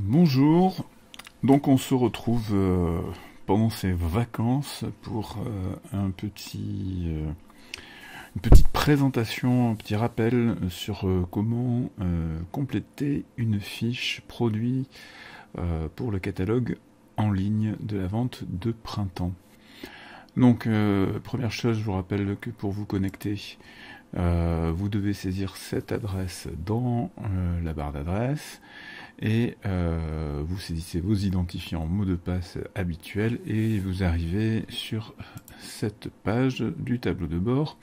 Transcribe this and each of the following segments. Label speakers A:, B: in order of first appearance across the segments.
A: Bonjour, donc on se retrouve pendant ces vacances pour une petite présentation, un petit rappel sur comment compléter une fiche produit pour le catalogue en ligne de la vente de printemps. Donc première chose, je vous rappelle que pour vous connecter, vous devez saisir cette adresse dans la barre d'adresse et vous saisissez vos identifiants mots de passe habituels et vous arrivez sur cette page du tableau de bord.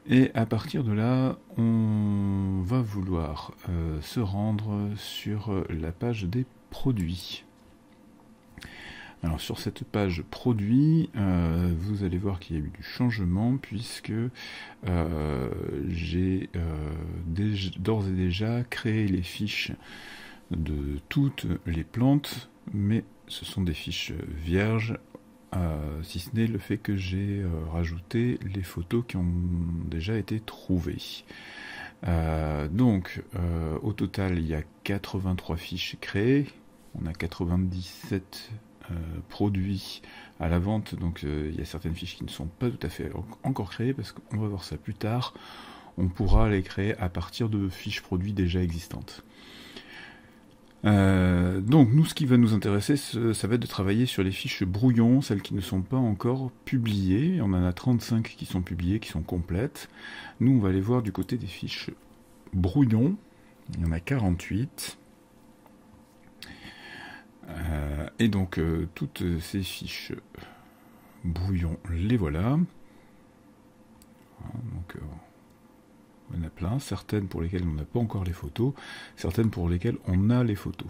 A: Et à partir de là, on va vouloir se rendre sur la page des produits. Alors sur cette page produits, vous allez voir qu'il y a eu du changement puisque j'ai d'ores et déjà créé les fiches de toutes les plantes, mais ce sont des fiches vierges, si ce n'est le fait que j'ai rajouté les photos qui ont déjà été trouvées. Donc au total il y a 83 fiches créées, on a 97 produits à la vente, donc il y a certaines fiches qui ne sont pas tout à fait encore créées parce qu'on va voir ça plus tard. On pourra les créer à partir de fiches produits déjà existantes. Donc nous, ce qui va nous intéresser, ça va être de travailler sur les fiches brouillons, celles qui ne sont pas encore publiées. On en a 35 qui sont publiées, qui sont complètes. Nous, on va aller voir du côté des fiches brouillons. Il y en a 48. Et donc toutes ces fiches brouillons, les voilà. Donc il y en a plein, certaines pour lesquelles on n'a pas encore les photos, certaines pour lesquelles on a les photos.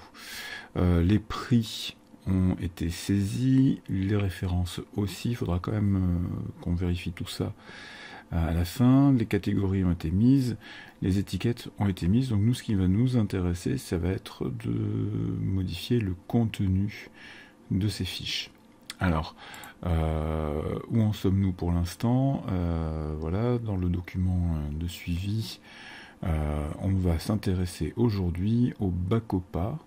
A: Les prix ont été saisis, les références aussi, il faudra quand même qu'on vérifie tout ça à la fin. Les catégories ont été mises, les étiquettes ont été mises, donc nous ce qui va nous intéresser, ça va être de modifier le contenu de ces fiches. Alors, où en sommes-nous pour l'instant? Voilà, dans le document de suivi, on va s'intéresser aujourd'hui au Bacopa,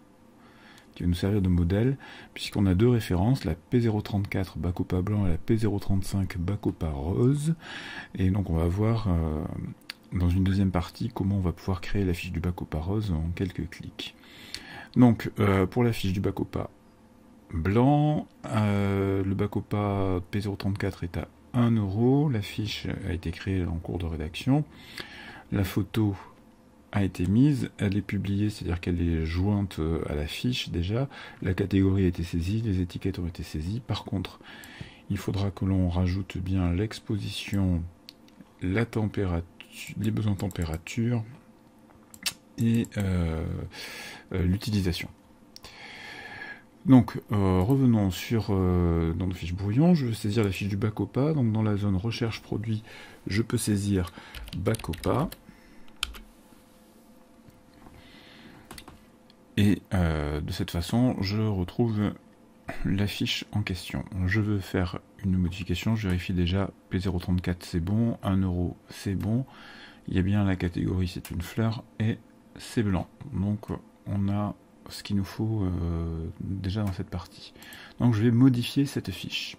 A: qui va nous servir de modèle, puisqu'on a deux références, la P034 Bacopa blanc et la P035 Bacopa rose. Et donc on va voir dans une deuxième partie comment on va pouvoir créer la fiche du Bacopa rose en quelques clics. Donc pour la fiche du Bacopa blanc, le Bacopa P034 est à 1 €, la fiche a été créée en cours de rédaction, la photo a été mise, elle est publiée, c'est-à-dire qu'elle est jointe à la fiche déjà, la catégorie a été saisie, les étiquettes ont été saisies. Par contre, il faudra que l'on rajoute bien l'exposition, la température, les besoins de température et l'utilisation. Donc, revenons dans nos fiches brouillons. Je vais saisir la fiche du Bacopa. Donc, dans la zone recherche produit, je peux saisir Bacopa. Et de cette façon, je retrouve la fiche en question. Je veux faire une modification. Je vérifie déjà P034 c'est bon, 1 € c'est bon. Il y a bien la catégorie, c'est une fleur et c'est blanc. Donc, on a ce qu'il nous faut déjà dans cette partie. Donc je vais modifier cette fiche.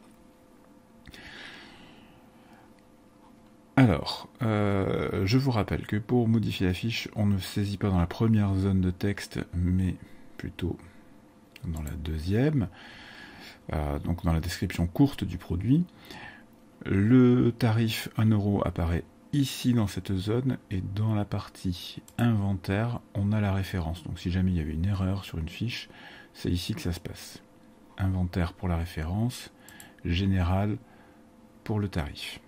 A: Alors, je vous rappelle que pour modifier la fiche, on ne saisit pas dans la première zone de texte, mais plutôt dans la deuxième, donc dans la description courte du produit. Le tarif 1 € apparaît ici dans cette zone, et dans la partie inventaire, on a la référence. Donc si jamais il y avait une erreur sur une fiche, c'est ici que ça se passe. Inventaire pour la référence, général pour le tarif.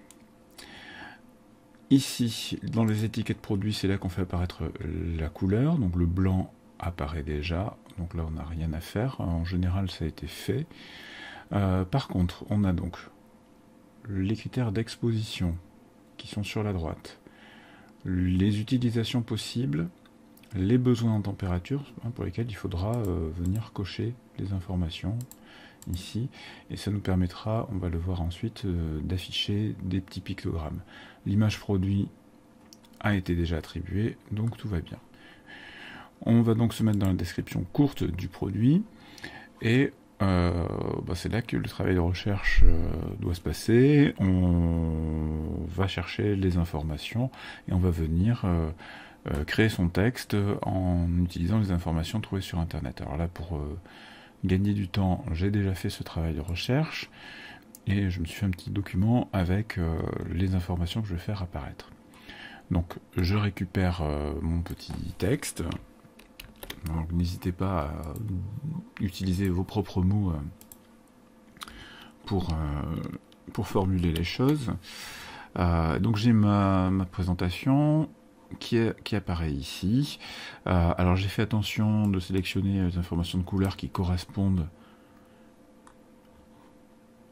A: Ici, dans les étiquettes produits, c'est là qu'on fait apparaître la couleur. Donc le blanc apparaît déjà, donc là on n'a rien à faire. En général, ça a été fait. Par contre, on a donc les critères d'exposition qui sont sur la droite, les utilisations possibles, les besoins en température, pour lesquels il faudra venir cocher les informations ici, et ça nous permettra, on va le voir ensuite, d'afficher des petits pictogrammes. L'image produit a été déjà attribuée, donc tout va bien. On va donc se mettre dans la description courte du produit, et c'est là que le travail de recherche doit se passer. On va chercher les informations, et on va venir créer son texte en utilisant les informations trouvées sur Internet. Alors là, pour gagner du temps, j'ai déjà fait ce travail de recherche, et je me suis fait un petit document avec les informations que je vais faire apparaître. Donc je récupère mon petit texte. Donc n'hésitez pas à utiliser vos propres mots pour formuler les choses. Donc j'ai ma présentation qui apparaît ici. Alors j'ai fait attention de sélectionner les informations de couleur qui correspondent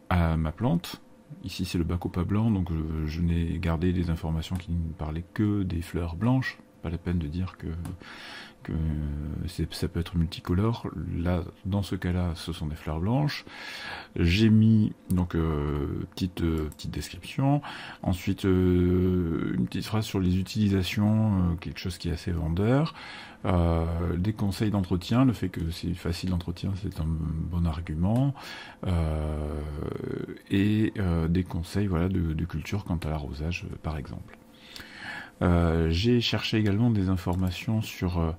A: à ma plante. Ici c'est le bacopa blanc, donc je n'ai gardé des informations qui ne parlaient que des fleurs blanches. Pas la peine de dire que ça peut être multicolore. Là, dans ce cas-là, ce sont des fleurs blanches. J'ai mis donc petite description. Ensuite, une petite phrase sur les utilisations, quelque chose qui est assez vendeur. Des conseils d'entretien, le fait que c'est facile d'entretien, c'est un bon argument. Et des conseils, voilà, de culture quant à l'arrosage, par exemple. J'ai cherché également des informations sur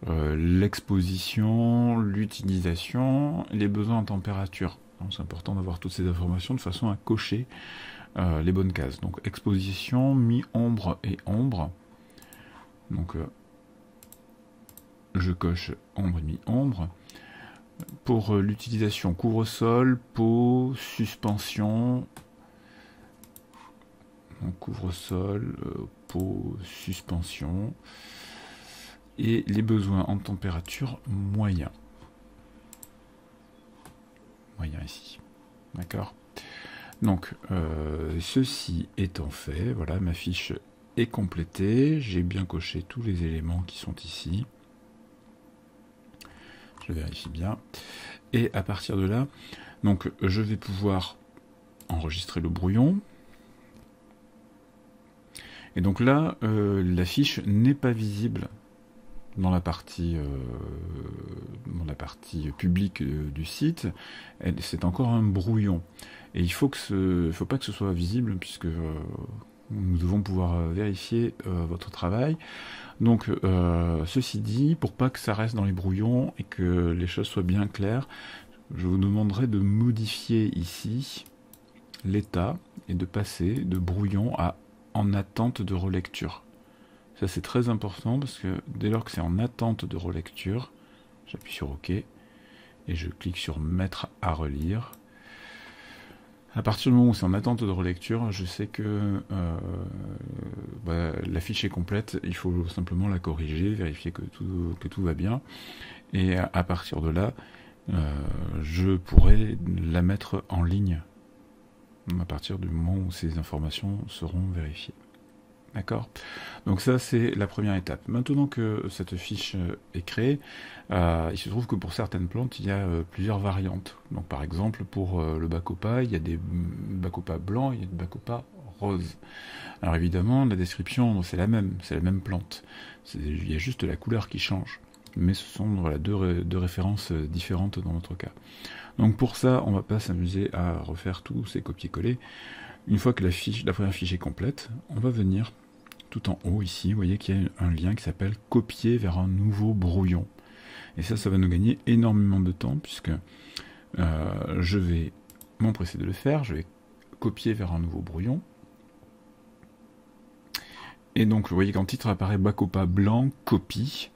A: l'exposition, l'utilisation, les besoins en température. C'est important d'avoir toutes ces informations de façon à cocher les bonnes cases. Donc exposition, mi-ombre et ombre. Donc je coche ombre et mi-ombre. Pour l'utilisation, couvre-sol, pot, suspension. Donc couvre-sol, pot, suspension, et les besoins en température moyen. Moyen ici. D'accord. Donc ceci étant fait, voilà, ma fiche est complétée. J'ai bien coché tous les éléments qui sont ici. Je vérifie bien. Et à partir de là, donc je vais pouvoir enregistrer le brouillon. Et donc là, la fiche n'est pas visible dans la partie publique du site. C'est encore un brouillon. Et il faut pas que ce soit visible, puisque nous devons pouvoir vérifier votre travail. Donc, ceci dit, pour pas que ça reste dans les brouillons et que les choses soient bien claires, je vous demanderai de modifier ici l'état et de passer de brouillon à en attente de relecture. Ça c'est très important parce que dès lors que c'est en attente de relecture, j'appuie sur OK et je clique sur mettre à relire. À partir du moment où c'est en attente de relecture, je sais que la fiche est complète, il faut simplement la corriger, vérifier que tout va bien, et à partir de là, je pourrai la mettre en ligne à partir du moment où ces informations seront vérifiées. D'accord ? Donc ça, c'est la première étape. Maintenant que cette fiche est créée, il se trouve que pour certaines plantes, il y a plusieurs variantes. Donc par exemple, pour le bacopa, il y a des bacopa blancs, il y a des bacopa roses. Alors évidemment, la description, c'est la même plante. Il y a juste la couleur qui change. Mais ce sont voilà, deux références différentes dans notre cas. Donc pour ça, on ne va pas s'amuser à refaire tous ces copier-coller. Une fois que la première fiche est complète, on va venir tout en haut ici, vous voyez qu'il y a un lien qui s'appelle copier vers un nouveau brouillon. Et ça va nous gagner énormément de temps puisque je vais m'empresser de le faire, je vais copier vers un nouveau brouillon. Et donc vous voyez qu'en titre apparaît bacopa blanc, copie.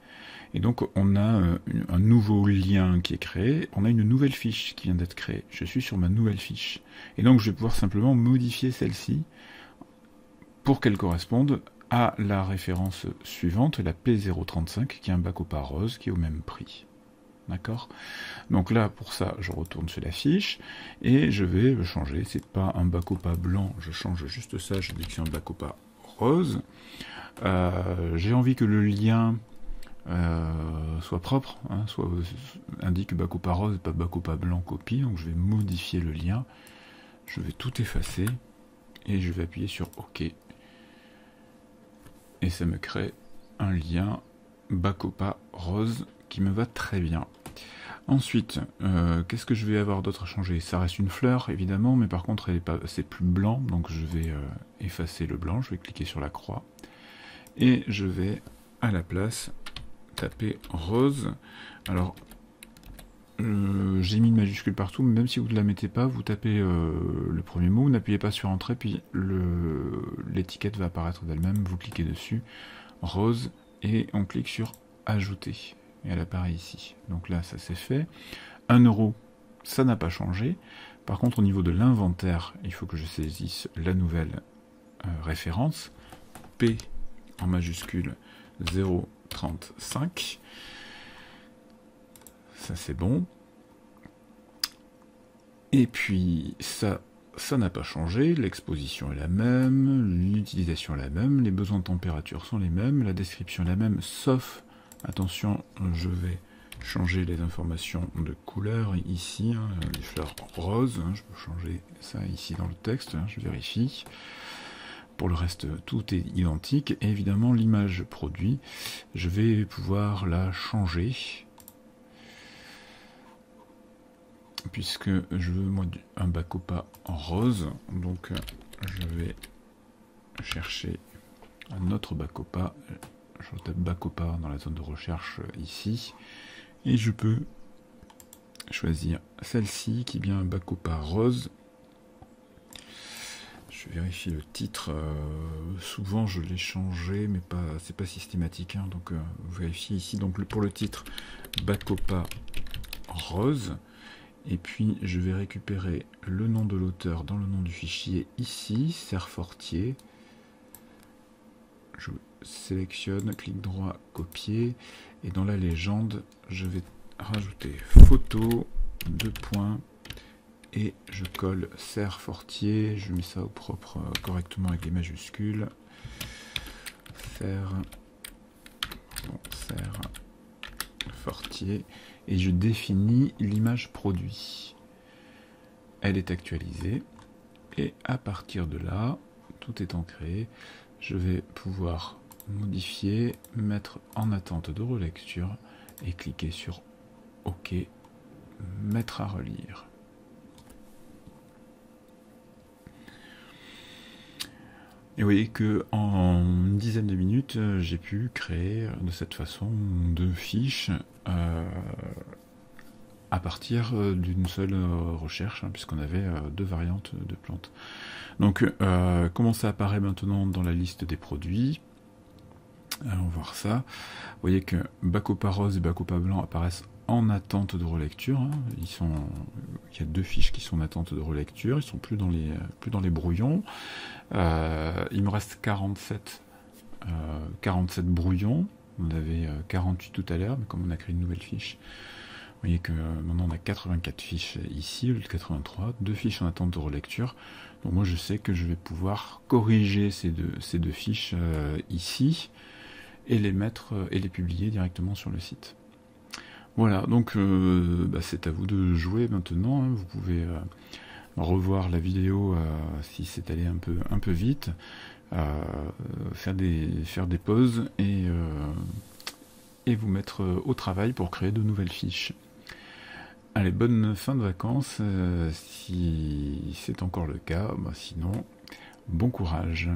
A: Et donc on a un nouveau lien qui est créé, on a une nouvelle fiche qui vient d'être créée. Je suis sur ma nouvelle fiche. Et donc je vais pouvoir simplement modifier celle-ci pour qu'elle corresponde à la référence suivante, la P035, qui est un bacopa rose qui est au même prix. D'accord ? Donc là, pour ça, je retourne sur la fiche et je vais changer. C'est pas un bacopa blanc, je change juste ça, je dis que c'est un bacopa rose. J'ai envie que le lien soit propre, hein, indique bacopa rose, pas bacopa blanc copie, donc je vais modifier le lien, je vais tout effacer et je vais appuyer sur OK et ça me crée un lien Bacopa rose qui me va très bien. Ensuite, qu'est-ce que je vais avoir d'autre à changer? Ça reste une fleur, évidemment, mais par contre, c'est plus blanc, donc je vais effacer le blanc. Je vais cliquer sur la croix. Et je vais, à la place, taper rose. Alors, j'ai mis une majuscule partout, mais même si vous ne la mettez pas, vous tapez le premier mot, vous n'appuyez pas sur entrée, puis l'étiquette va apparaître d'elle-même, vous cliquez dessus, rose, et on clique sur ajouter. Et elle apparaît ici. Donc là, ça c'est fait. 1 €, ça n'a pas changé. Par contre, au niveau de l'inventaire, il faut que je saisisse la nouvelle référence. P en majuscule 0,35. Ça c'est bon. Et puis ça n'a pas changé, l'exposition est la même, l'utilisation est la même, les besoins de température sont les mêmes, la description est la même, sauf, attention, je vais changer les informations de couleur ici, hein, les fleurs roses, hein, je peux changer ça ici dans le texte, hein, je vérifie. Pour le reste, tout est identique, et évidemment l'image produit, je vais pouvoir la changer, puisque je veux moi un Bacopa en rose, donc je vais chercher un autre Bacopa, je tape Bacopa dans la zone de recherche ici, et je peux choisir celle-ci qui est bien un Bacopa rose. Je vérifie le titre, souvent je l'ai changé, mais c'est pas systématique, hein, donc vous vérifiez ici, donc pour le titre Bacopa rose. Et puis je vais récupérer le nom de l'auteur dans le nom du fichier ici, Serre Fortier. Je sélectionne, clic droit, copier. Et dans la légende, je vais rajouter photo, 2 points. Et je colle Serre Fortier. Je mets ça au propre correctement avec les majuscules. Serre Fortier. Et je définis l'image produit. Elle est actualisée. Et à partir de là, tout étant créé, je vais pouvoir modifier, mettre en attente de relecture et cliquer sur OK, mettre à relire. Et vous voyez que en une dizaine de minutes, j'ai pu créer de cette façon 2 fiches à partir d'une seule recherche, hein, puisqu'on avait 2 variantes de plantes. Donc, comment ça apparaît maintenant dans la liste des produits? Allons voir ça. Vous voyez que Bacopa rose et Bacopa blanc apparaissent en attente de relecture. Hein. Il y a 2 fiches qui sont en attente de relecture. Ils sont plus dans les brouillons. Il me reste 47 brouillons. On avait 48 tout à l'heure, mais comme on a créé une nouvelle fiche, vous voyez que maintenant on a 84 fiches ici, au lieu de 83, 2 fiches en attente de relecture. Donc moi je sais que je vais pouvoir corriger ces deux fiches ici et les mettre et les publier directement sur le site. Voilà, donc c'est à vous de jouer maintenant, hein. Vous pouvez revoir la vidéo si c'est allé un peu vite, faire des pauses et vous mettre au travail pour créer de nouvelles fiches. Allez, bonne fin de vacances, si c'est encore le cas, sinon, bon courage.